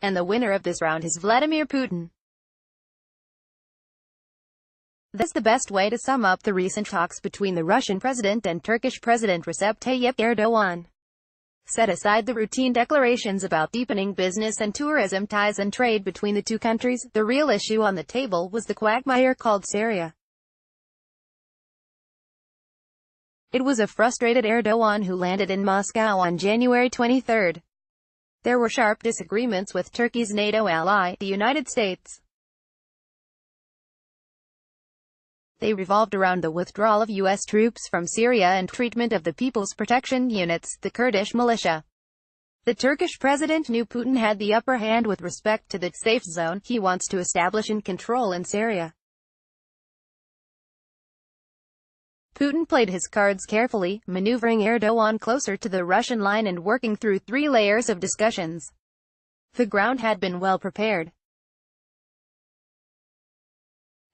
And the winner of this round is Vladimir Putin. That's the best way to sum up the recent talks between the Russian president and Turkish President Recep Tayyip Erdoğan. Set aside the routine declarations about deepening business and tourism ties and trade between the two countries, the real issue on the table was the quagmire called Syria. It was a frustrated Erdoğan who landed in Moscow on January 23. There were sharp disagreements with Turkey's NATO ally, the United States. They revolved around the withdrawal of U.S. troops from Syria and treatment of the People's Protection Units, the Kurdish militia. The Turkish president knew Putin had the upper hand with respect to the safe zone he wants to establish and control in Syria. Putin played his cards carefully, maneuvering Erdoğan closer to the Russian line and working through 3 layers of discussions. The ground had been well prepared.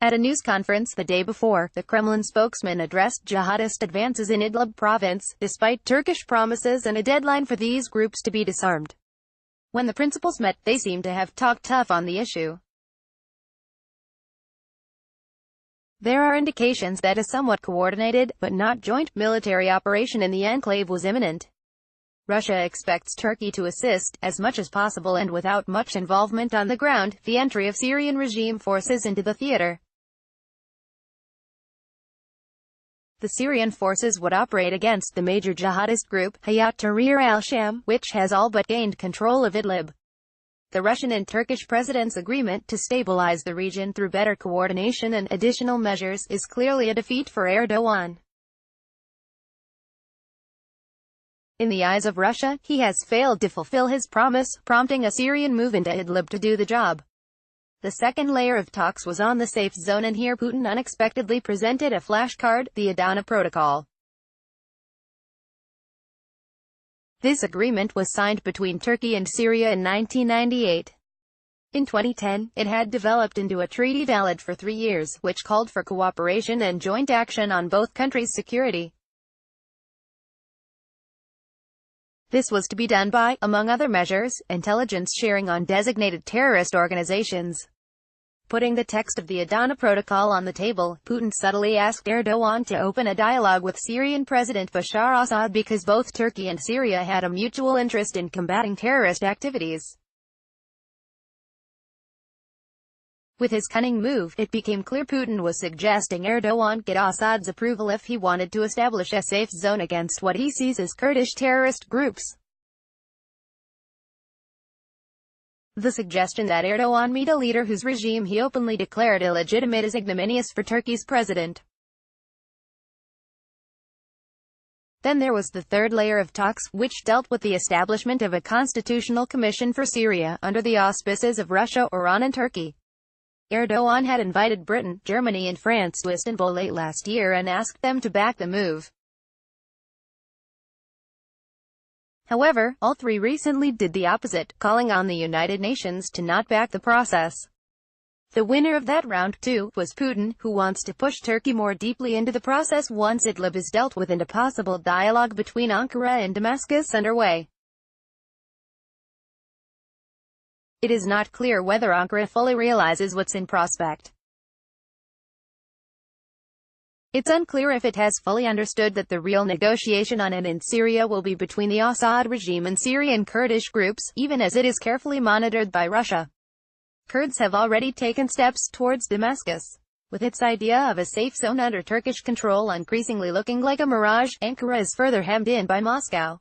At a news conference the day before, the Kremlin spokesman addressed jihadist advances in Idlib province, despite Turkish promises and a deadline for these groups to be disarmed. When the principals met, they seemed to have talked tough on the issue. There are indications that a somewhat coordinated, but not joint, military operation in the enclave was imminent. Russia expects Turkey to assist, as much as possible and without much involvement on the ground, the entry of Syrian regime forces into the theater. The Syrian forces would operate against the major jihadist group, Hayat Tahrir al-Sham, which has all but gained control of Idlib. The Russian and Turkish presidents' agreement to stabilize the region through better coordination and additional measures is clearly a defeat for Erdoğan. In the eyes of Russia, he has failed to fulfill his promise, prompting a Syrian move into Idlib to do the job. The second layer of talks was on the safe zone, and here Putin unexpectedly presented a flashcard, the Adana Protocol. This agreement was signed between Turkey and Syria in 1998. In 2010, it had developed into a treaty valid for 3 years, which called for cooperation and joint action on both countries' security. This was to be done by, among other measures, intelligence sharing on designated terrorist organizations. Putting the text of the Adana Protocol on the table, Putin subtly asked Erdoğan to open a dialogue with Syrian President Bashar Assad because both Turkey and Syria had a mutual interest in combating terrorist activities. With his cunning move, it became clear Putin was suggesting Erdoğan get Assad's approval if he wanted to establish a safe zone against what he sees as Kurdish terrorist groups. The suggestion that Erdoğan meet a leader whose regime he openly declared illegitimate is ignominious for Turkey's president. Then there was the third layer of talks, which dealt with the establishment of a constitutional commission for Syria, under the auspices of Russia, Iran and Turkey. Erdoğan had invited Britain, Germany and France to Istanbul late last year and asked them to back the move. However, all 3 recently did the opposite, calling on the United Nations to not back the process. The winner of that round, too, was Putin, who wants to push Turkey more deeply into the process once Idlib is dealt with and a possible dialogue between Ankara and Damascus underway. It is not clear whether Ankara fully realizes what's in prospect. It's unclear if it has fully understood that the real negotiation on and in Syria will be between the Assad regime and Syrian Kurdish groups, even as it is carefully monitored by Russia. Kurds have already taken steps towards Damascus. With its idea of a safe zone under Turkish control increasingly looking like a mirage, Ankara is further hemmed in by Moscow.